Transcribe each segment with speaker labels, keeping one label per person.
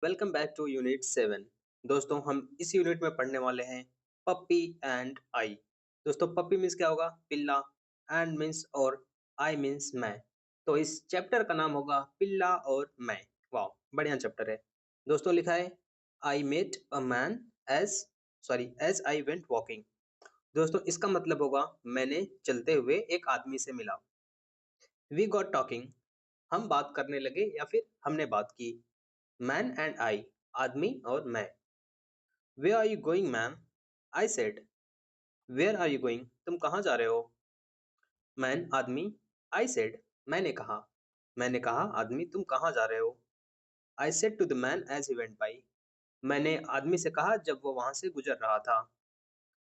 Speaker 1: Welcome back two unit 7। दोस्तों हम इस यूनिट में पढ़ने वाले हैं पप्पी एंड आई। दोस्तों पप्पी मीन्स क्या होगा? पिल्ला। एंड मीन्स और आई मीन्स मैं। तो इस चैप्टर का नाम होगा पिल्ला और मैं। वाह, बढ़िया चैप्टर है। दोस्तों लिखा है I met a man as as I went walking. दोस्तों इसका मतलब होगा मैंने चलते हुए एक आदमी से मिला। वी गॉट टॉकिंग, हम बात करने लगे या फिर हमने बात की। मैन एंड आई, आदमी और मैं। Where are you going ma'am? I said. Where are you going, तुम कहाँ जा रहे हो? मैन आदमी, आई सेड मैंने कहा आदमी तुम कहाँ जा रहे हो? I said to the man as he went by, मैंने आदमी से कहा जब वो वहां से गुजर रहा था।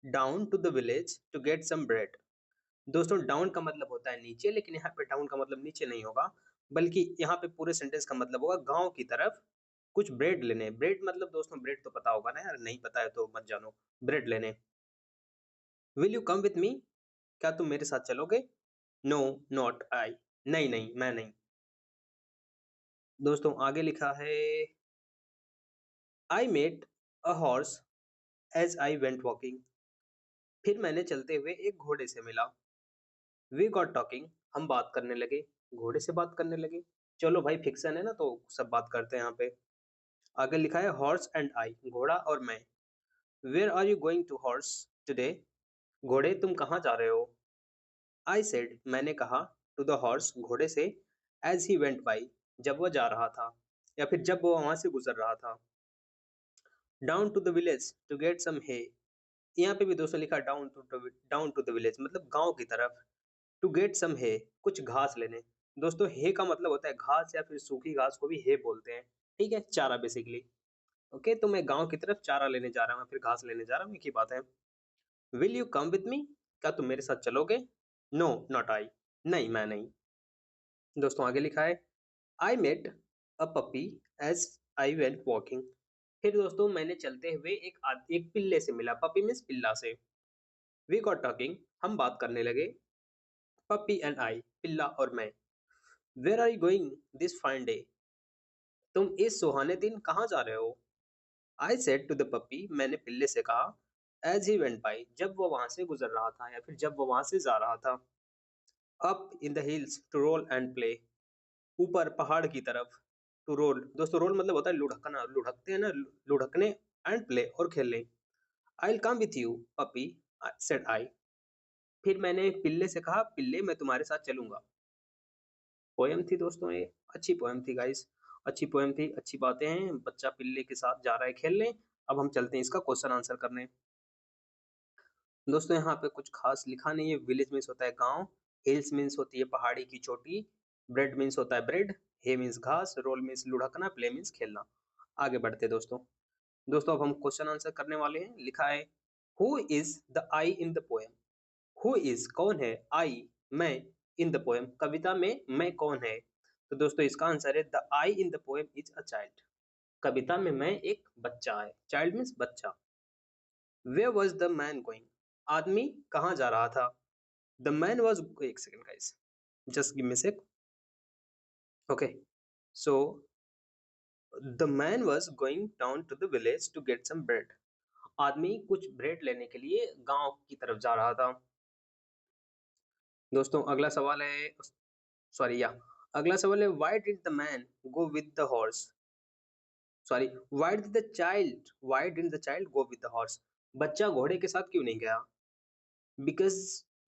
Speaker 1: Down to the village to get some bread. दोस्तों डाउन का मतलब होता है नीचे, लेकिन यहाँ पे डाउन का मतलब नीचे नहीं होगा, बल्कि यहाँ पे पूरे सेंटेंस का मतलब होगा गांव की तरफ कुछ ब्रेड लेने। ब्रेड मतलब दोस्तों ब्रेड तो पता होगा ना यार, नहीं पता है तो मत जानो। ब्रेड लेने। Will you come with me, क्या तुम मेरे साथ चलोगे? नो, नॉट आई, नहीं नहीं मैं नहीं। दोस्तों आगे लिखा है I met a horse as I went walking. फिर मैंने चलते हुए एक घोड़े से मिला। वी गॉट टॉकिंग, हम बात करने लगे। घोड़े से बात करने लगे। चलो भाई फिक्शन है ना, तो सब बात करते हैं यहाँ पे। आगे लिखा है हॉर्स एंड आई, घोड़ा और मैं। Where are you going to horse today, घोड़े तुम कहाँ जा रहे हो? आई सेड, मैंने कहा, टू द हॉर्स, घोड़े से, एज ही वेंट बाई, जब वह जा रहा था या फिर जब वो वहां से गुजर रहा था। Down to the village to get some hay, यहाँ पे भी दोस्तों लिखा डाउन टू द विलेज मतलब गांव की तरफ। टू गेट सम हे, कुछ घास लेने। दोस्तों हे का मतलब होता है घास या फिर सूखी घास को भी हे बोलते हैं। ठीक है, चारा बेसिकली। ओके, तो मैं गांव की तरफ चारा लेने जा रहा हूँ, फिर घास लेने जा रहा हूँ, एक ही बात है। Will you come with me, क्या तुम मेरे साथ चलोगे? नो, नॉट आई, नहीं मैं नहीं। दोस्तों आगे लिखा है I met a puppy as I went walking. फिर दोस्तों मैंने चलते हुए एक पिल्ले से मिला। पपी मीन्स पिल्ला से। वी गॉट टॉकिंग, हम बात करने लगे। पपी एंड आई, पिल्ला और मैं। Where are you going this fine day, तुम इस सुहाने दिन कहाँ जा रहे हो? I said to the puppy, मैंने पिल्ले से कहा। एज ही वेंट बाई, जब वो वहां से गुजर रहा था या फिर जब वो वहां से जा रहा था। Up in the hills to roll and play, ऊपर पहाड़ की तरफ। टू रोल, दोस्तों रोल मतलब होता है लुढ़कना, लुढ़कते हैं ना, लुढ़कने। एंड प्ले और खेलने। I will come with you puppy, said I. फिर मैंने पिल्ले से कहा, पिल्ले मैं तुम्हारे साथ चलूंगा। पोयम थी दोस्तों ये, अच्छी पोयम थी गाइस। अच्छी पोयम थी, अच्छी बातें हैं। बच्चा पिल्ले के साथ जा रहा है खेलने। अब हम चलते हैं इसका क्वेश्चन आंसर करने। दोस्तों यहाँ पे कुछ खास लिखा नहीं है। विलेज मीन्स होता है गांव। हिल्स मीन्स होती है पहाड़ी की चोटी। ब्रेड मीन्स होता है ब्रेड। हे मीन्स घास। रोल मीन्स लुढ़कना। प्ले मीन्स खेलना। आगे बढ़ते हैं दोस्तों। दोस्तों अब हम क्वेश्चन आंसर करने वाले हैं। लिखा है who is the I in the poem. Who is कौन है, आई मैं, इन द पोएम कविता में मैं कौन है? तो दोस्तों इसका आंसर है the I in the poem is a child. कविता में मैं एक बच्चा है। चाइल्ड मीन्स बच्चा। Where was the man going, आदमी कहाँ जा रहा था? द मैन वॉज, एक second guys, just give me sec. Okay, so the man was going down to the village to get some bread. आदमी कुछ ब्रेड लेने के लिए गांव की तरफ जा रहा था। दोस्तों अगला सवाल है, सॉरी या अगला सवाल है why did the man go with the horse, sorry why did the child go with the horse, बच्चा घोड़े के साथ क्यों नहीं गया? Because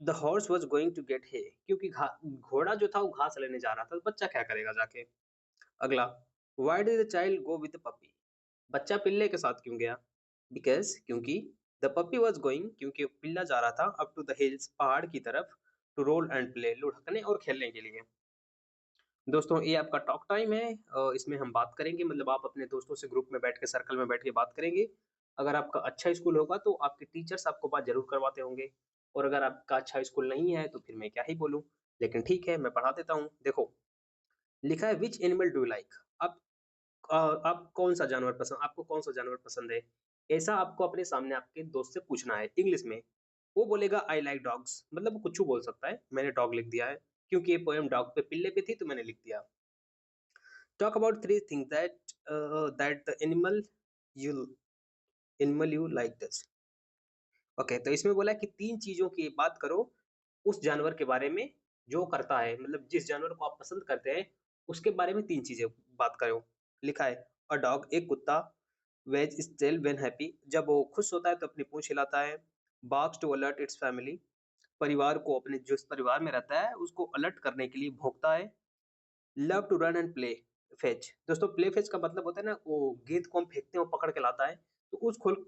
Speaker 1: the horse was going to get hay, क्योंकि घोड़ा जो था वो घास लेने जा रहा था, तो बच्चा क्या करेगा जाके? अगला, why did the child go with the puppy, बच्चा पिल्ले के साथ क्यों गया? बिकॉज क्योंकि द पपी वॉज गोइंग, क्योंकि पिल्ला जा रहा था अप टू द हिल्स, पहाड़ की तरफ। टू रोल एंड प्ले, लुढ़कने और खेलने के लिए। दोस्तों ये आपका टॉक टाइम है। इसमें हम बात करेंगे, मतलब आप अपने दोस्तों से ग्रुप में बैठ के, सर्कल में बैठ के बात करेंगे। अगर आपका अच्छा स्कूल होगा तो आपके टीचर्स आपको बात जरूर करवाते होंगे, और अगर आपका अच्छा स्कूल नहीं है तो फिर मैं क्या ही बोलूँ। लेकिन ठीक है, मैं पढ़ा देता हूँ। देखो लिखा है विच एनिमल डू लाइक, आप आप कौन सा जानवर पसंद, आपको कौन सा जानवर पसंद है? ऐसा आपको अपने सामने आपके दोस्त से पूछना है इंग्लिश में। वो बोलेगा आई लाइक डॉग्स, मतलब वो कुछ भी बोल सकता है। मैंने डॉग लिख दिया है क्योंकि ये पोएम डॉग पे, पिल्ले पे थी, तो मैंने लिख दिया। Talk about three things that that the you animal you like this. Okay, तो इसमें बोला है कि 3 चीज़ों की बात करो उस जानवर के बारे में जो करता है, मतलब जिस जानवर को आप पसंद करते हैं, उसके बारे में 3 चीज़ें बात करो। लिखा है अ डॉग, एक कुत्ता, वैज इज टेल व्हेन हैप्पी, जब वो खुश होता है तो अपनी पूंछ हिलाता है। Barks to alert its family, परिवार को अपने जिस परिवार में रहता है उसको अलर्ट करने के लिए भौंकता है। Love to run and play fetch, दोस्तों प्ले फेच का मतलब होता है ना, वो गेंद को हम फेंकते हैं वो पकड़ के लाता है, तो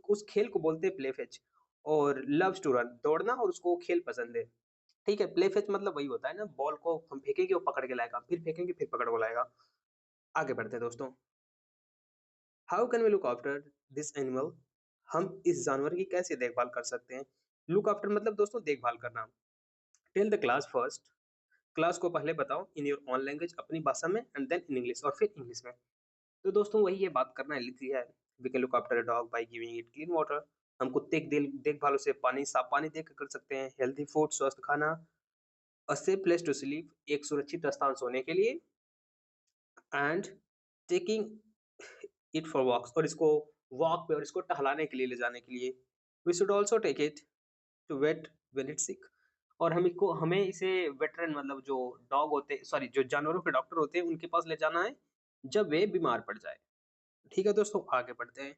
Speaker 1: उस खेल को बोलते हैं प्ले फेच। और लव्स टू रन, दौड़ना, और उसको खेल पसंद है। ठीक है, प्ले फेच मतलब वही होता है ना, बॉल को हम फेंकेंगे वो पकड़ के लाएगा, फिर फेंकेंगे फिर पकड़ को लाएगा। आगे बढ़ते हैं दोस्तों। How can we look after this animal, हम इस जानवर की कैसे देखभाल कर सकते हैं। लुक आफ्टर मतलब दोस्तों देखभाल करना। Tell the class first, class को पहले बताओ इन योर ओन लैंग्वेज, अपनी भाषा में, एंड देन इन इंग्लिश, और फिर इंग्लिश में। तो दोस्तों वही ये बात करना है, लिखी है। We can look after a dog by giving it clean water, हम कुत्ते की देखभाल उसे पानी, साफ पानी देकर कर सकते हैं। हेल्दी फूड, स्वस्थ खाना। A safe place to sleep, एक सुरक्षित स्थान सोने के लिए। And taking it for walks, और इसको वॉक पे और इसको टहलाने के लिए ले जाने के लिए। We should also take it to vet when it's sick, और हमें इसे वेटरन मतलब जो डॉग होते हैं, सॉरी जो जानवरों के डॉक्टर होते हैं उनके पास ले जाना है जब वे बीमार पड़ जाए। ठीक है दोस्तों, आगे बढ़ते हैं।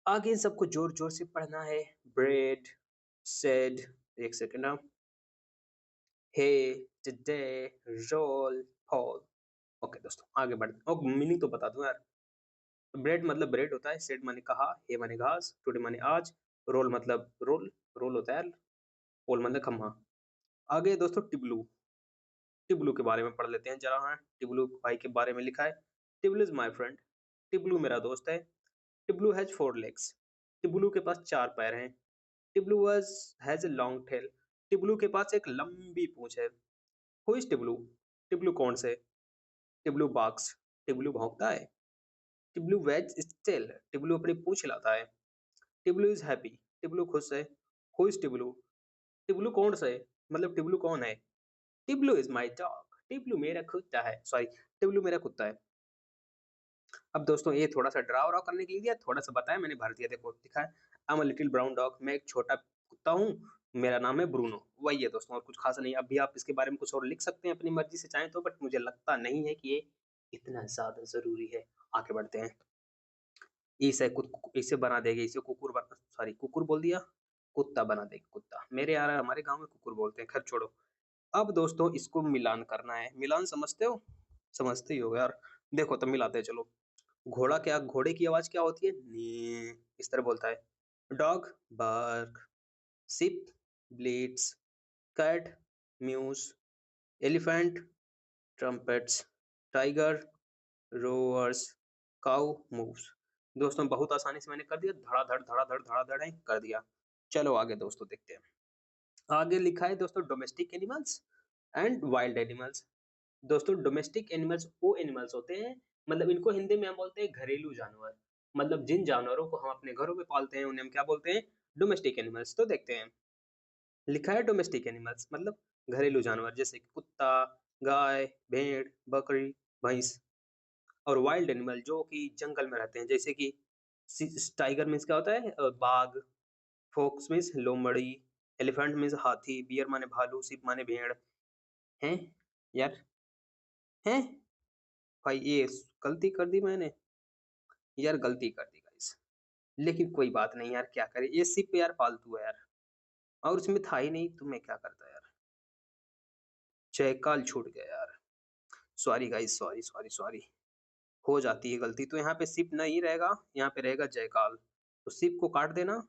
Speaker 1: आगे इन सबको जोर-जोर से पढ़ना है। ब्रेड, सेड, एक सेकंड ना, हे, टुडे, रोल, फॉल। ओके दोस्तों, आगे बढ़ते हैं। और मीनिंग तो बता दूं यार। ब्रेड मतलब ब्रेड होता है, सेड माने कहा, हे माने घास, टुडे माने आज, रोल मतलब रोल, रोल होता है, पोल मतलब खम्हा। आगे दोस्तों टिबलू, टिबलू के बारे में पढ़ लेते हैं जरा। हाँ, टिबलू भाई के बारे में लिखा है। Tiblu is my friend, Tiblu मेरा दोस्त है। टिबलू हैज 4 लेग्स, टिबलू के पास 4 पैर हैं। Tiblu has a long tail, Tiblu के पास एक लंबी पूंछ है। हु इज टिबलू, टिबलू कौन से। टिबलू बाक्स, टिबलू भौंकता है। Tiblu veg is tell, Tiblu अपनी पूंछ हिलाता है। टिबलू इज हैप्पी, टिबलू खुश है। हु इज टिबलू, टिबलू कौन सा है, मतलब टिबलू कौन है। Tiblu is my dog, Tiblu मेरा कुत्ता है, सॉरी, टिबलू मेरा कुत्ता है। अब दोस्तों ये थोड़ा सा ड्रा करने के लिए दिया, थोड़ा सा बताया मैंने, भर दिया। देखो लिखा है I am a little brown dog, मैं एक छोटा कुत्ता हूँ, मेरा नाम है ब्रूनो। वही है दोस्तों, और कुछ खास नहीं। अब भी आप इसके बारे में कुछ और लिख सकते हैं अपनी मर्जी से चाहें तो, बट मुझे लगता नहीं है कि ये इतना ज्यादा जरूरी है। आगे बढ़ते हैं। इसे बना देगी, इसे कुकुर बना, सॉरी कुकुर बोल दिया, कुत्ता बना देगी, कुत्ता। मेरे यार हमारे गांव में कुकुर बोलते हैं, खैर छोड़ो। अब दोस्तों इसको मिलान करना है। मिलान समझते हो, समझते ही हो यार। देखो तो मिलाते हैं चलो। घोड़ा, क्या घोड़े की आवाज क्या होती है, नी, इस तरह बोलता है। Dog bark, sheep bleats, cat mews, elephant trumpets, tiger roars, cow moos. दोस्तों बहुत आसानी से मैंने कर दिया, धड़ाधड़ धड़ाधड़ धड़ाधड़ है कर दिया। चलो आगे दोस्तों देखते हैं। आगे लिखा है दोस्तों domestic animals and wild animals. दोस्तों डोमेस्टिक एनिमल्स वो एनिमल्स होते हैं, मतलब इनको हिंदी में हम बोलते हैं घरेलू जानवर। मतलब जिन जानवरों को हम अपने घरों में पालते हैं उन्हें हम क्या बोलते हैं, डोमेस्टिक एनिमल्स। तो देखते हैं। लिखा है डोमेस्टिक एनिमल्स मतलब घरेलू जानवर, जैसे कि कुत्ता, गाय, भेड़, बकरी, भैंस। और वाइल्ड एनिमल जो कि जंगल में रहते हैं, जैसे कि टाइगर मीन्स क्या होता है, बाघ। फोक्स मीन्स लोमड़ी। एलिफेंट मीन्स हाथी। बियर माने भालू। शिप माने भेड़। हैं यार, हैं भाई, ये गलती कर दी मैंने, यार गलती कर दी गाइस। लेकिन कोई बात नहीं यार, क्या करें, ये शिप यार पालतू है यार, और उसमें था ही नहीं, तो मैं क्या करता यार। जयकाल छूट गया यार। Sorry guys, sorry sorry sorry. हो जाती है गलती, तो यहाँ पे शिप नहीं रहेगा, यहाँ पे रहेगा जयकाल। तो शिप को काट देना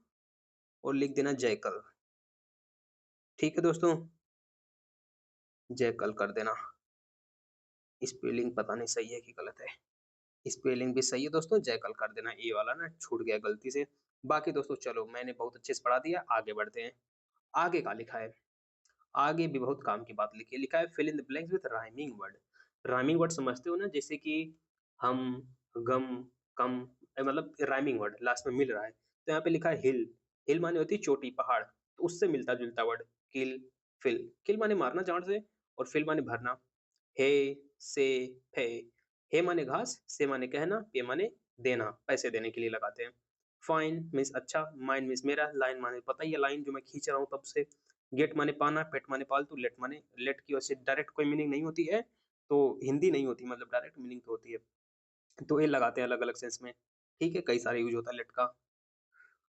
Speaker 1: और लिख देना जयकल। ठीक है दोस्तों, जयकल कर देना। स्पेलिंग पता नहीं सही है कि गलत है। स्पेलिंग भी सही है दोस्तों, जयकल कर देना। ए वाला ना छूट गया गलती से। बाकी दोस्तों चलो, मैंने बहुत अच्छे से पढ़ा दिया, आगे बढ़ते हैं। आगे का लिखा है, आगे भी बहुत काम की बात लिखी है। लिखा है fill in the blanks with rhyming word. Rhyming word समझते हो ना, जैसे कि हम, गम, कम, मतलब राइमिंग वर्ड लास्ट में मिल रहा है। तो यहाँ पे लिखा है हिल। हिल माने होती है चोटी, पहाड़, तो उससे मिलता जुलता वर्ड। किल, फिल, किल माने मारना जान से, और फिल माने भरना। हे, से, फे, हे माने घास, से माने कहना, पे माने देना, पैसे देने के लिए लगाते हैं। फाइन मीन्स अच्छा, माइन मीन्स मेरा, लाइन माने पता ही है लाइन जो मैं खींच रहा हूँ तब से। गेट माने पाना, पेट माने पालतू, लेट माने लेट की वजह से डायरेक्ट कोई मीनिंग नहीं होती है, तो हिंदी नहीं होती मतलब डायरेक्ट मीनिंग तो होती है। तो ये लगाते हैं अलग-अलग सेंस में, ठीक है? कई सारे यूज़ होता है लेट का।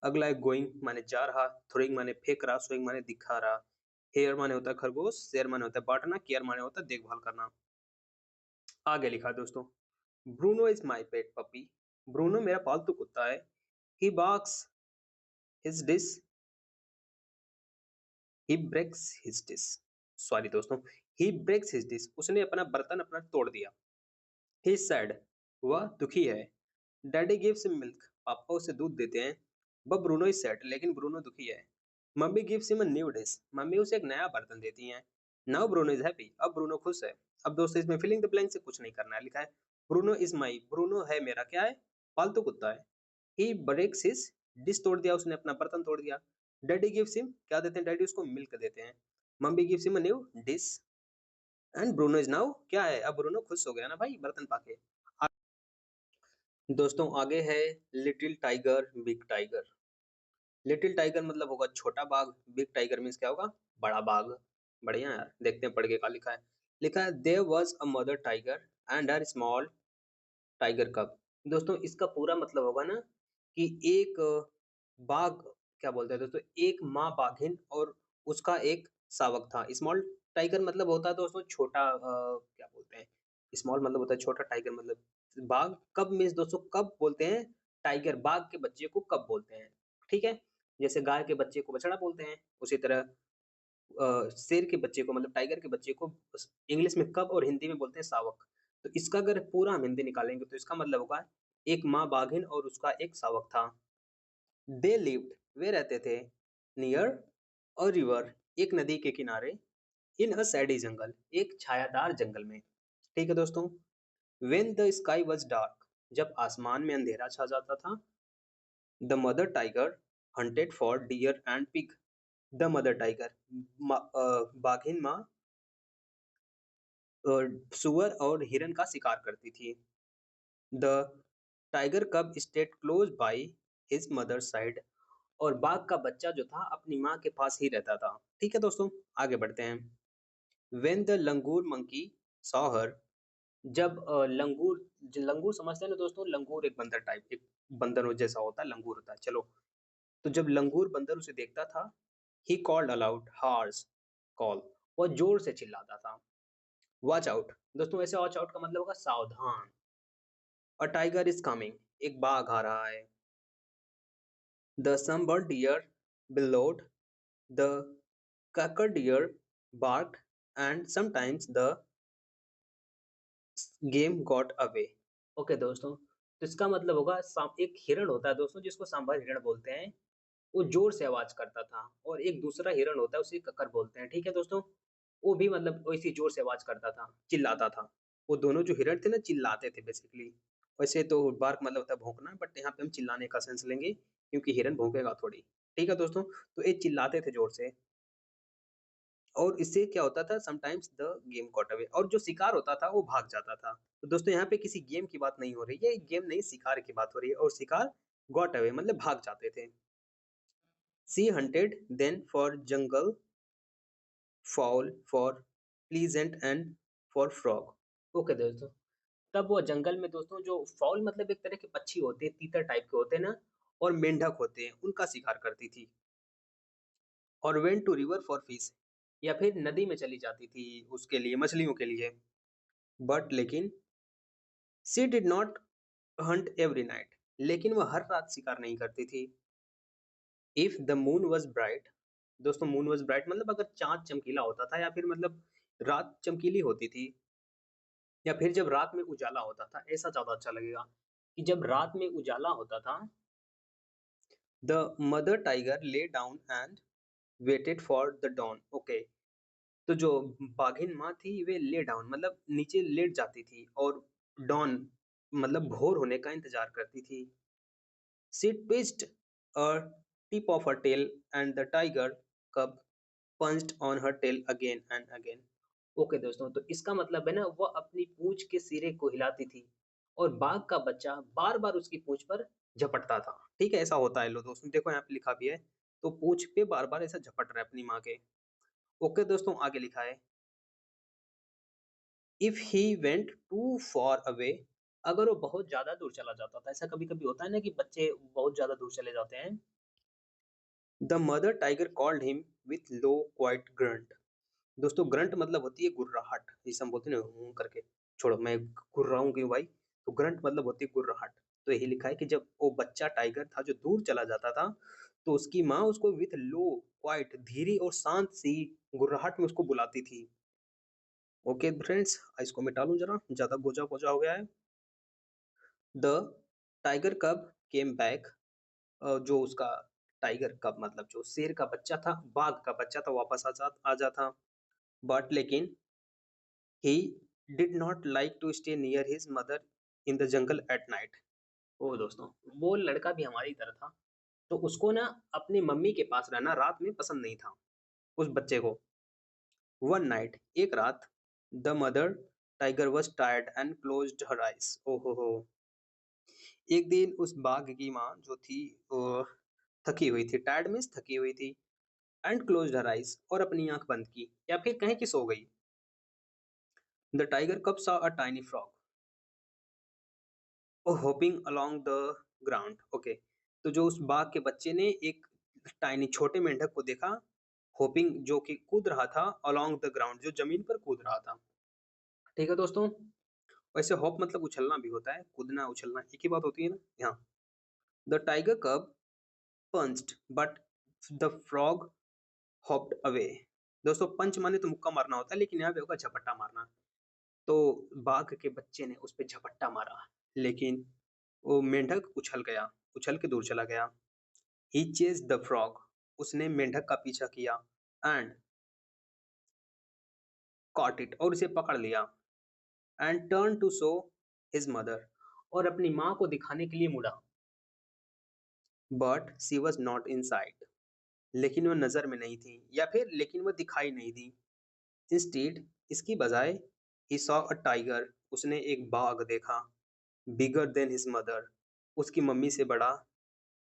Speaker 1: अगला है गोइंग माने जा रहा, थ्रोइंग माने फेंक रहा, शोइंग माने दिखा रहा, हेयर माने होता है खरगोश, शेयर माने होता है बाँटना, केयर माने होता है देखभाल करना। आगे लिखा है दोस्तों, Bruno is my pet puppy, Bruno मेरा पालतू कुत्ता है। ही बार्क्स हिज डिश, ही ब्रेक्स हिज डिश, सॉरी दोस्तों, ही ब्रेक्स हिज डिश, उसने अपना बर्तन अपना तोड़ दिया। ही इज सैड, वह दुखी है। डैडी गिव्स हिम मिल्क, पापा उसे दूध देते हैं। बट ब्रूनो इज सैड, लेकिन ब्रूनो दुखी है। Mummy gives him a new dish, mummy उसे एक नया बर्तन देती हैं। नाउ ब्रूनो इज हैप्पी, अब ब्रूनो खुश है। अब दोस्तों इसमें फिलिंग द ब्लैंक से कुछ नहीं करना है, लिखा है ब्रूनो इज माई, ब्रूनो है मेरा क्या है, पालतू कुत्ता है। ही ब्रेक्स हिज डिश, तोड़ दिया उसने अपना बर्तन तोड़ दिया। डैडी गिव्स हिम, क्या देते हैं डैडी उसको, मिल्क देते हैं। Mummy gives him a new dish and Bruno is now, क्या है अब ब्रूनो खुश हो गया ना भाई बर्तन पाके। दोस्तों आगे है little tiger big tiger. Little tiger मतलब होगा छोटा बाघ, बिग टाइगर मीन्स क्या होगा, बड़ा बाघ। बढ़िया यार, देखते हैं पढ़ के क्या लिखा है। लिखा है there was a mother tiger and her small tiger cub. दोस्तों इसका पूरा मतलब होगा ना कि एक बाघ, क्या बोलते हैं दोस्तों, एक माँ बाघिन और उसका एक शावक था। स्मॉल टाइगर मतलब होता है दोस्तों छोटा, क्या बोलते हैं, स्मॉल मतलब होता है छोटा, टाइगर मतलब बाघ। कब मीन्स दोस्तों कब बोलते हैं, टाइगर बाघ के बच्चे को कब बोलते हैं, ठीक है? जैसे गाय के बच्चे को बछड़ा बोलते हैं, उसी तरह शेर के बच्चे को मतलब टाइगर के बच्चे को इंग्लिश में कब और हिंदी में बोलते हैं शावक। तो इसका अगर पूरा हम हिंदी निकालेंगे तो इसका मतलब होगा एक माँ बाघिन और उसका एक शावक था। दे लिव्ड, वे रहते थे, नियर अ रिवर, एक नदी के किनारे, इन अ सैडी जंगल, एक छायादार जंगल में। ठीक है दोस्तों। When the sky was dark, जब आसमान में अंधेरा छा जाता था, the mother tiger hunted for deer and pig, the mother tiger बाघिन माँ सुअर और हिरन का शिकार करती थी। The tiger cub stayed close by his mother side, और बाघ का बच्चा जो था अपनी माँ के पास ही रहता था। ठीक है दोस्तों, आगे बढ़ते हैं। When the langur monkey saw her, जब लंगूर, लंगूर समझते हैं ना दोस्तों, लंगूर एक बंदर टाइप, एक बंदर जैसा होता है, लंगूर होता है। चलो, तो जब लंगूर बंदर उसे देखता था, he called allowed harsh call, वह जोर से चिल्लाता था। वॉच आउट, दोस्तों वैसे वॉच आउट का मतलब होगा सावधान। अ टाइगर इज कमिंग, एक बाघ आ रहा है। The sunburned deer bellowed, the cackle deer barked, and sometimes the game got away। Okay दोस्तों, तो इसका मतलब होगा एक हिरण होता है दोस्तों जिसको सांभर हिरण बोलते हैं, वो जोर से आवाज करता था, और एक दूसरा हिरण होता है उसे कक्कर बोलते हैं। ठीक है दोस्तों, वो भी मतलब वैसी जोर से आवाज करता था, चिल्लाता था। वो दोनों जो हिरण थे ना चिल्लाते थे बेसिकली। वैसे तो बार्क मतलब होता है भौंकना, बट यहाँ पे हम चिल्लाने का सेंस लेंगे क्योंकि हिरण भौंकेगा थोड़ी। ठीक है दोस्तों, तो ये चिल्लाते थे जोर से, और इससे क्या होता था, sometimes the game got away, और जो शिकार होता था वो भाग जाता था। तो दोस्तों यहाँ पे किसी गेम की बात नहीं हो रही है, गेम नहीं शिकार की बात हो रही है, और शिकार गॉट अवे मतलब भाग जाते थे। She hunted then for jungle fowl for pleasant and for frog. Okay दोस्तों, तब वो जंगल में दोस्तों जो फाउल मतलब एक तरह के पक्षी होते हैं, तीतर टाइप के होते हैं ना, और मेंढक होते हैं, उनका शिकार करती थी। और went to river for fish, या फिर नदी में चली जाती थी उसके लिए, मछलियों के लिए। बट लेकिन she did not Hunt every night, लेकिन वह हर रात शिकार नहीं करती थी। If the moon was bright, दोस्तों मून वॉज ब्राइट मतलब अगर चाँद चमकीला होता था, या फिर मतलब रात चमकीली होती थी, या फिर जब रात में उजाला होता था, ऐसा ज़्यादा अच्छा लगेगा कि जब रात में उजाला होता था, the mother tiger lay down and waited for the dawn. Okay, तो जो बाघिन माँ थी वे ले डाउन मतलब नीचे लेट जाती थी, और डॉन मतलब भोर होने का इंतजार करती थी। She twisted a tip of her tail and the tiger cub punched on her tail again and again। Okay दोस्तों, तो इसका मतलब है ना वो अपनी पूँछ के सिरे को हिलाती थी और बाघ का बच्चा बार-बार उसकी पूँछ पर झपटता था। ठीक है, ऐसा होता है लो दोस्तों, देखो यहाँ पे लिखा भी है, तो पूँछ पे बार-बार ऐसा झपट रहा है अपनी माँ के। ओके दोस्तों, आगे लिखा है, if he went too far away, अगर वो बहुत ज़्यादा दूर चला जाता था, ऐसा कभी-कभी होता है ना कि बच्चे बहुत ज़्यादा दूर चले जाते हैं। The mother tiger called him with low quite grunt. दोस्तों ग्रंट मतलब होती है गुर्राहट, जिसे हम बोलते हैं ना करके, छोड़ो मैं गुर्राऊं हूँ क्यों भाई, तो ग्रंट मतलब होती है गुर्राहट। तो यही लिखा है कि जब वो बच्चा टाइगर था जो दूर चला जाता था, तो उसकी माँ उसको विथ लो क्वाइट धीरे और शांत सी गुर्राहट में उसको बुलाती थी। ओके फ्रेंड्स, इसको मिटा लूं जरा, ज्यादा गोजा गोजा हो गया है। द टाइगर कब केम बैक, जो उसका टाइगर कब मतलब जो शेर का बच्चा था, बाघ का बच्चा था, वापस आ जाता, बट लेकिन he did not like to stay near his mother in the jungle at night। ओ दोस्तों, वो लड़का भी हमारी तरह था, तो उसको ना अपनी मम्मी के पास रहना रात में पसंद नहीं था, उस बच्चे को। वन नाइट, एक रात, the mother tiger was tired and closed her eyes। ओहो हो, एक दिन उस बाघ की माँ जो थी वो थकी हुई थी, टायर्ड मीन्स थकी हुई थी, एंड क्लोज्ड हर आइज, और अपनी आंख बंद की, या फिर कहें कि सो गई। द टाइगर कब saw a tiny frog hopping along the ground. Okay, तो जो उस बाघ के बच्चे ने एक टाइनी छोटे मेंढक को देखा, होपिंग जो कि कूद रहा था, अलोंग द ग्राउंड जो जमीन पर कूद रहा था। ठीक है दोस्तों, वैसे हॉप मतलब उछलना भी होता है, कूदना उछलना एक ही बात होती है ना। यहाँ द टाइगर कब punched but the frog hopped away. दोस्तों पंच माने तो मुक्का मारना होता है, लेकिन यहाँ पे होगा झपट्टा मारना। तो बाघ के बच्चे ने उस पे झपट्टा मारा, लेकिन वो मेंढक उछल गया, उछल के दूर चला गया। ही चेज्ड द फ्रॉग, उसने मेंढक का पीछा किया, एंड कॉट इट, और उसे पकड़ लिया, and turn to show his mother, और अपनी माँ को दिखाने के लिए मुड़ा। But she was not in sight, लेकिन वह नजर में नहीं थी, या फिर लेकिन वह दिखाई नहीं दी। इंस्टीड, इसकी बजाय, ही सॉ अ टाइगर, उसने एक बाघ देखा, बिगर देन हिज मदर, उसकी मम्मी से बड़ा,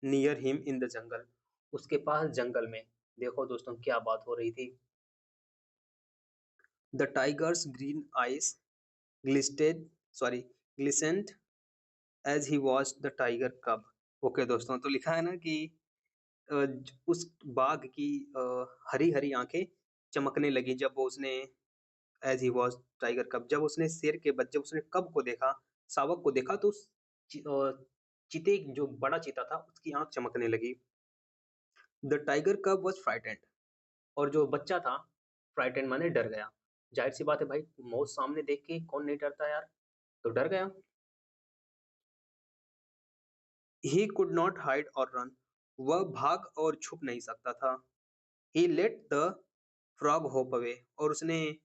Speaker 1: नियर हिम इन द जंगल, उसके पास जंगल में। देखो दोस्तों क्या बात हो रही थी। The tiger's green eyes glistened sorry glistened as he watch the tiger cub. Okay दोस्तों, तो लिखा है ना कि उस बाघ की हरी हरी आंखें चमकने लगी जब वो उसने, एज ही वॉच टाइगर कब, जब उसने शेर के बच्चे, जब उसने कब को देखा, शावक को देखा, तो चीते जो बड़ा चीता था उसकी आंख चमकने लगी। द टाइगर कब वॉज फ्राइटेंड, और जो बच्चा था, फ्राइटेंड माने डर गया। जाहिर सी बात है भाई, मौत सामने देख के कौन नहीं डरता यार, तो डर गया। He could not hide or run, वह भाग और छुप नहीं सकता था। He let the frog hop away, और उसने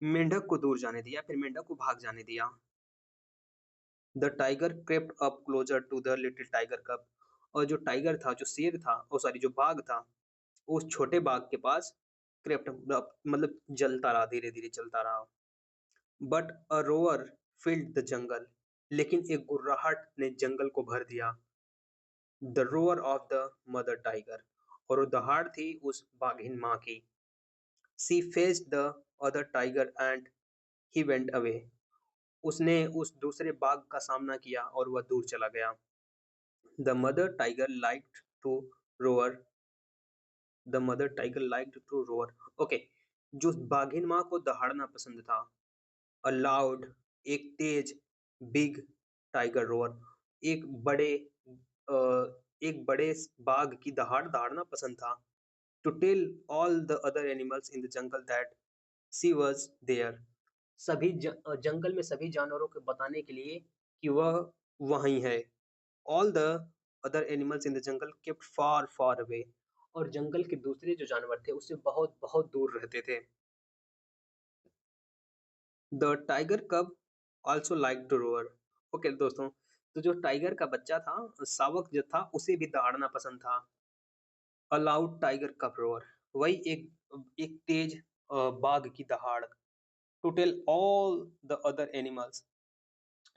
Speaker 1: मेंढक को दूर जाने दिया, फिर मेंढक को भाग जाने दिया। The tiger crept up closer to the little tiger cub, और जो टाइगर था, जो शेर था, ओ सॉरी जो बाघ था, उस छोटे बाघ के पास क्रेप्ट मतलब जलता रहा, धीरे धीरे चलता रहा। But a roar filled the jungle, लेकिन एक गुर्राहट ने जंगल को भर दिया। The roar of the mother tiger, और वो दहाड़ थी उस बाघिन माँ की। She faced the other tiger and he went away, उसने उस दूसरे बाघ का सामना किया और वह दूर चला गया। The mother tiger liked to roar, the mother tiger liked to roar. Okay, जो बाघिन माँ को दहाड़ना पसंद था। अ लाउड, एक तेज, बिग टाइगर रोअर, एक बड़े एक बड़े बाघ की दहाड़ दहाड़ना पसंद था। To tell all the other animals in the jungle that she was there, जंगल में सभी जानवरों को बताने के लिए कि वह वहीं है। All the other animals in the jungle kept far far away, और जंगल के दूसरे जो जानवर थे उससे बहुत बहुत दूर रहते थे। The tiger cub also like to roar. Okay दोस्तों, तो जो टाइगर का बच्चा था, शावक जो था, उसे भी दहाड़ना पसंद था। A loud tiger cub roar, वही एक एक तेज बाघ की दहाड़। To tell all the other animals,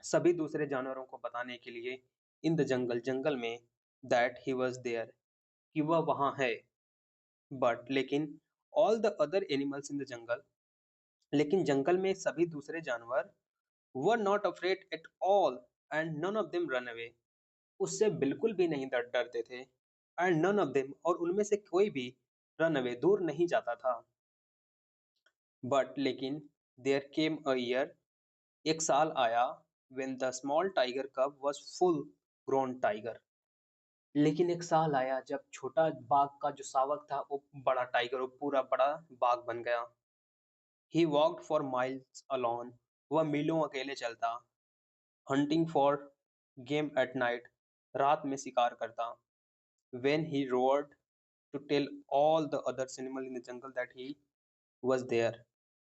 Speaker 1: सभी दूसरे जानवरों को बताने के लिए, इन द जंगल, जंगल में, दैट ही वॉज देयर, कि वह वहाँ है, बट लेकिन, all the other animals in the jungle, लेकिन जंगल में सभी दूसरे जानवर, were not afraid at all, and none of them run away, उससे बिल्कुल भी नहीं डरते थे, एंड नन ऑफ देम, और उनमें से कोई भी, रन अवे, दूर नहीं जाता था, बट लेकिन, देयर केम अ ईयर, एक साल आया, व्हेन द स्मॉल टाइगर कब वाज फुल ग्रोन टाइगर, लेकिन एक साल आया जब छोटा बाघ का जो शावक था वो बड़ा टाइगर, वो पूरा बड़ा बाघ बन गया। He walked for miles alone, वह मीलों अकेले चलता, hunting for game at night, रात में शिकार करता, when he roared to tell all the other animal in the jungle that he was there,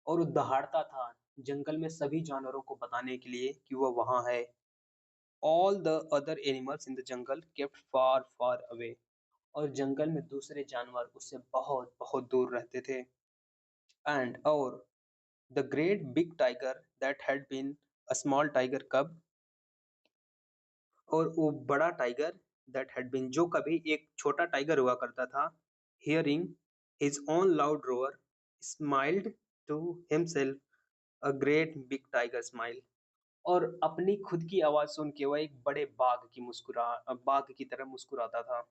Speaker 1: और वो दहाड़ता था जंगल में सभी जानवरों को बताने के लिए कि वह वहां है। All the other animals in the jungle kept far far away, और जंगल में दूसरे जानवर उससे बहुत बहुत दूर रहते थे। एंड और the great big tiger that had been a small tiger cub, और वो बड़ा टाइगर दैट हैड बीन, जो कभी एक छोटा टाइगर हुआ करता था, hearing his own loud roar, smiled to himself a great big tiger smile, और अपनी खुद की आवाज सुन के वह एक बड़े बाघ की तरह मुस्कुराता था।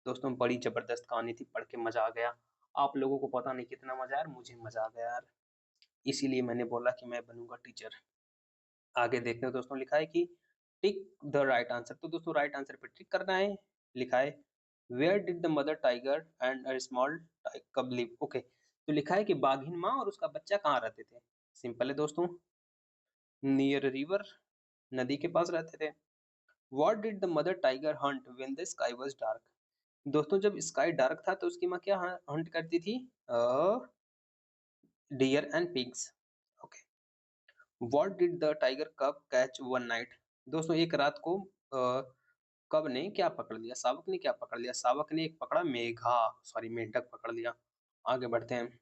Speaker 1: दोस्तों बड़ी जबरदस्त कहानी थी, पढ़ के मजा आ गया। आप लोगों को पता नहीं कितना मजा आया, मुझे मजा आ गया यार, इसीलिए मैंने बोला कि मैं बनूंगा टीचर। आगे देखते हैं दोस्तों, लिखा है कि टिक द राइट आंसर, तो दोस्तों राइट आंसर पे टिक करना है। लिखा है where did the mother tiger and a small cub live, okay, तो लिखा है कि बाघिन माँ और उसका बच्चा कहाँ रहते थे। सिंपल है दोस्तों, नियर रिवर, नदी के पास रहते थे। What did the mother tiger Hunt when the sky was dark, दोस्तों जब स्काई डार्क था तो उसकी माँ क्या हंट करती थी, deer and pigs, okay. What did the tiger cub catch one night, दोस्तों एक रात को कब ने क्या पकड़ लिया, शावक ने क्या पकड़ लिया, शावक ने एक पकड़ा मेंढक पकड़ लिया। आगे बढ़ते हैं।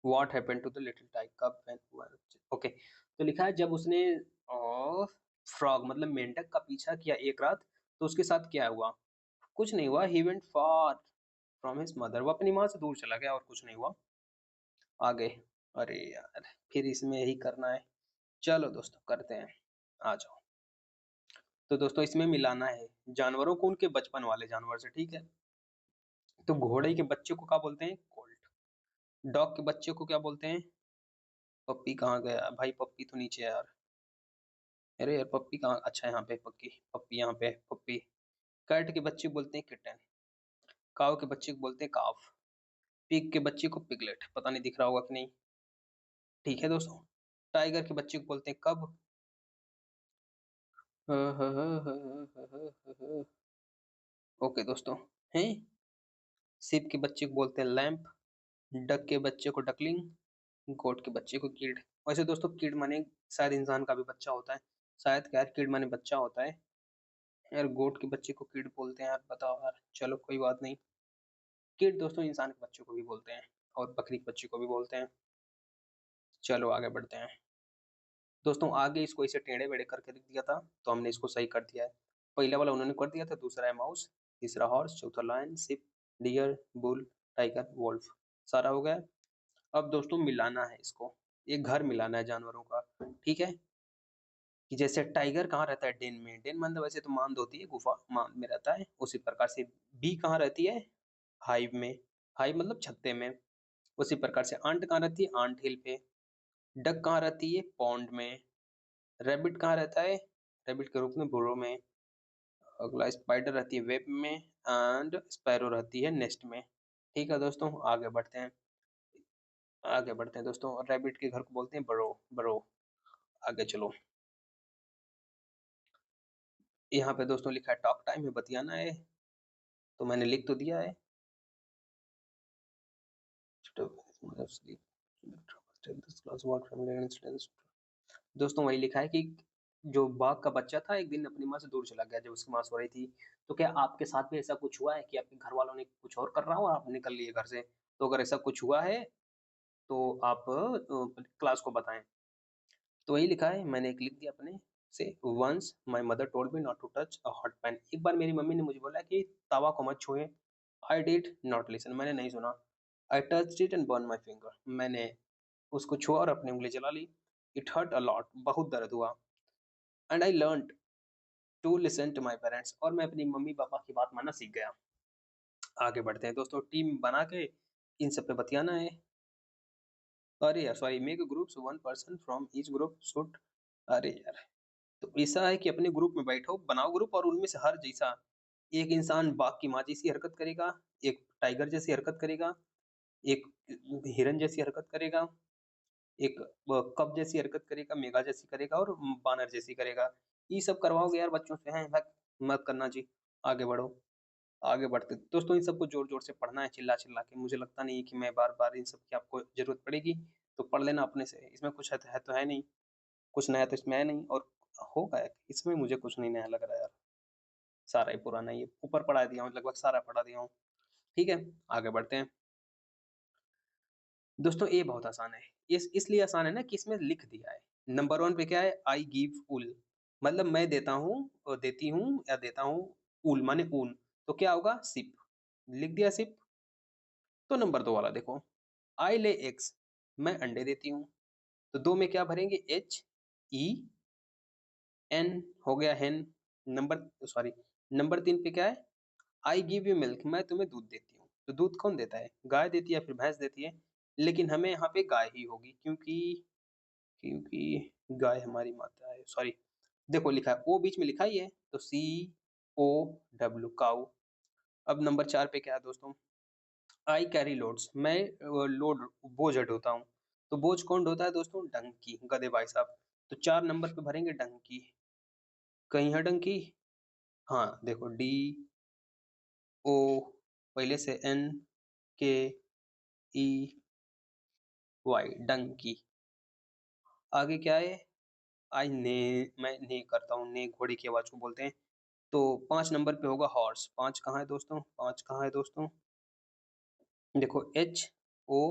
Speaker 1: What happened to the little tiger cub when, okay, तो लिखा है जब उसने फ्रॉग मतलब मेंढक का पीछा किया एक रात, तो उसके साथ क्या हुआ, कुछ नहीं हुआ, he went far from his mother, वो अपनी माँ से दूर चला गया और कुछ नहीं हुआ। आगे, अरे यार फिर इसमें यही करना है, चलो दोस्तों करते हैं, आ जाओ। तो दोस्तों इसमें मिलाना है जानवरों को उनके बचपन वाले जानवर से, ठीक है। तो घोड़े के बच्चे को क्या बोलते हैं, कोल्ट। डॉग के बच्चे को क्या बोलते हैं, पप्पी, कहाँ गया भाई, पप्पी तो नीचे है यार, अरे यार पप्पी कहाँ, अच्छा यहाँ पे पप्पी, पप्पी यहाँ पे पप्पी। कैट के बच्चे को बोलते हैं किटन, काव के बच्चे को बोलते हैं काफ, पिग के बच्चे को पिगलेट, पता नहीं दिख रहा होगा कि नहीं, ठीक है दोस्तों। टाइगर के बच्चे को बोलते हैं कब, ओके दोस्तों, हैं। शिप के बच्चे को बोलते हैं लैंप, डक के बच्चे को डकलिंग, गोट के बच्चे को किड। वैसे दोस्तों किड माने शायद इंसान का भी बच्चा होता है, शायद क्या यार, किड माने बच्चा होता है यार, गोट के बच्चे को किड बोलते हैं यार, बताओ यार, चलो कोई बात नहीं। किड दोस्तों इंसान के बच्चों को भी बोलते हैं और बकरी के बच्चे को भी बोलते हैं। चलो आगे बढ़ते हैं दोस्तों, आगे इसको इसे टेढ़े बेढ़े करके लिख दिया था, तो हमने इसको सही कर दिया है। पहला वाला उन्होंने कर दिया था, दूसरा है माउस, तीसरा हॉर्स, चौथा lion, ship, deer, bull, tiger, wolf, सारा हो गया। अब दोस्तों मिलाना है इसको, एक घर मिलाना है जानवरों का, ठीक है। कि जैसे टाइगर कहाँ रहता है, डेन में, डेन मतलब वैसे तो मांद होती है, गुफा मांद में रहता है, उसी प्रकार से बी कहाँ रहती है, हाइव में, हाइव मतलब छत्ते में, उसी प्रकार से आंट कहाँ रहती है, आंट हिल पे, डक कहाँ रहती है, पॉन्ड में, रैबिट कहाँ रहता है, रैबिट के रूप में बुरो में, अगला स्पाइडर रहती है वेब में, एंड स्पैरो रहती है नेस्ट में। ठीक है दोस्तों, आगे बढ़ते हैं दोस्तों, रैबिट के घर को बोलते हैं बरो, बरो। आगे चलो, यहाँ पे दोस्तों लिखा है टॉक टाइम है, बतियाना है, तो मैंने लिख तो दिया है। दोस्तों वही लिखा है कि जो बाघ का बच्चा था एक दिन अपनी माँ से दूर चला गया जब उसकी माँ सो रही थी। तो क्या आपके साथ भी ऐसा कुछ हुआ है कि आपके घर वालों ने कुछ और कर रहा हो और आप निकल लिए घर से, तो अगर ऐसा कुछ हुआ है तो आप क्लास को बताएँ। तो वही लिखा है, मैंने एक लिख दिया अपने से, once my mother told me not to touch a hot pan. एक बार मेरी मम्मी ने मुझे बोला कि तवा को मत छुएँ। आई डिड नॉट लिसन, मैंने नहीं सुना। I touched it and burn my finger, मैंने उसको छुआ और अपनी उँगली जला ली। इट हर्ट अ लॉट, बहुत दर्द हुआ। And I learned to listen to my parents, और मैं अपनी मम्मी-पापा की बात मानना सीख गया। आगे बढ़ते हैं दोस्तों, टीम बना के इन सब पे बतियाना है। अरे यार sorry, make groups one person from each group should, अरे यार! तो ऐसा है कि अपने ग्रुप में बैठो, बनाओ ग्रुप और उनमें से हर जैसा एक इंसान बाघ की माँ जैसी हरकत करेगा, एक टाइगर जैसी हरकत करेगा, एक हिरन जैसी हरकत करेगा, एक कप जैसी हरकत करेगा, मेघा जैसी करेगा और बानर जैसी करेगा। ये सब करवाओगे यार बच्चों से, हैं भग मत करना जी। आगे बढ़ो, आगे बढ़ते दोस्तों, इन सबको जोर-जोर से पढ़ना है चिल्ला-चिल्ला के। मुझे लगता नहीं है कि मैं बार-बार इन सब की आपको ज़रूरत पड़ेगी, तो पढ़ लेना अपने से। इसमें कुछ है तो है नहीं, कुछ नया तो इसमें है नहीं, और होगा इसमें मुझे कुछ नहीं नया लग रहा है यार। सारा ही पुराना ही है। ऊपर पढ़ा दिया हूँ, लगभग सारा पढ़ा दिया हूँ। ठीक है, आगे बढ़ते हैं। दोस्तों ये बहुत आसान है। इसलिए आसान है ना कि इसमें लिख दिया है। नंबर 1 पे क्या है, आई गिव वूल, मतलब मैं देता हूँ देती हूँ या देता हूँ वूल माने ऊन। तो क्या होगा, शिप। लिख दिया शिप। तो नंबर 2 वाला देखो, आई ले एग्स, मैं अंडे देती हूँ। तो 2 में क्या भरेंगे, एच ई एन हो गया हेन। नंबर सॉरी, नंबर 3 पे क्या है, आई गिव यू मिल्क, मैं तुम्हें दूध देती हूँ। तो दूध कौन देता है, गाय देती है या फिर भैंस देती है? लेकिन हमें यहाँ पे गाय ही होगी, क्योंकि क्योंकि गाय हमारी माता है। सॉरी, देखो लिखा है, ओ बीच में लिखा ही है, तो सी ओ डब्ल्यू काऊ। अब नंबर 4 पे क्या है दोस्तों, आई कैरी लोड्स, मैं लोड बोझ ढोता हूँ। तो बोझ कौन ढोता है दोस्तों, डंकी, गधे भाई साहब। तो 4 नंबर पे भरेंगे डंकी। कहीं है डंकी? हाँ, देखो डी ओ, पहले से एन के ई वाई, डंकी। आगे क्या है, आई ने, मैं ने करता हूँ, ने घोड़े की आवाज़ को बोलते हैं। तो 5 नंबर पे होगा हॉर्स। 5 कहाँ है दोस्तों? 5 कहाँ है दोस्तों? देखो H O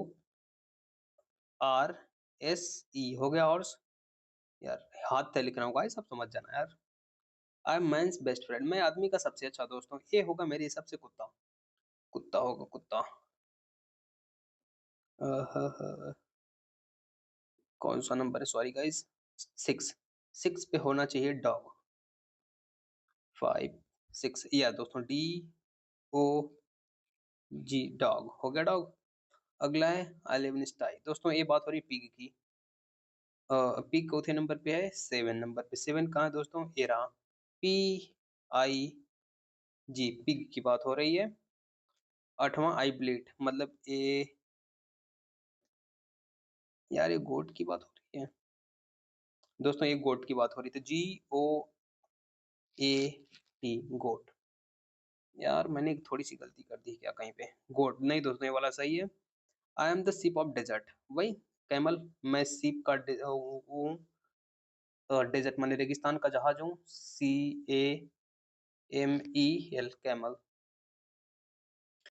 Speaker 1: R S E हो गया हॉर्स। यार हाथ से लिखना होगा, ये सब समझ जाना यार। I am man's best friend, मैं आदमी का सबसे अच्छा दोस्त हूँ। ये होगा मेरे हिसाब से कुत्ता। कुत्ता होगा कुत्ता। कौन सा नंबर है, सॉरी गाइस, 6। 6 पे होना चाहिए डॉग। 5 6 या दोस्तों डी ओ जी, डॉग हो गया डॉग। अगला है आई लिव इन स्टाई। दोस्तों ये बात हो रही पिग की। पिग चौथे नंबर पे है, 7 नंबर पे। 7 कहाँ है दोस्तों, ये रहा, पी आई जी, पिग की बात हो रही है। 8वां आई ब्लीड, मतलब ये, यार ये गोट की बात हो रही है दोस्तों, ये गोट की बात हो रही थी, जी ओ ए टी, गोट। यार मैंने एक थोड़ी सी गलती कर दी क्या कहीं पे, गोट नहीं दोस्तों, ये वाला सही है। I am the ship of desert, वही कैमल, मैं शिप का हूँ, डेजर्ट माने रेगिस्तान का जहाज हूँ, C A M E L, camel.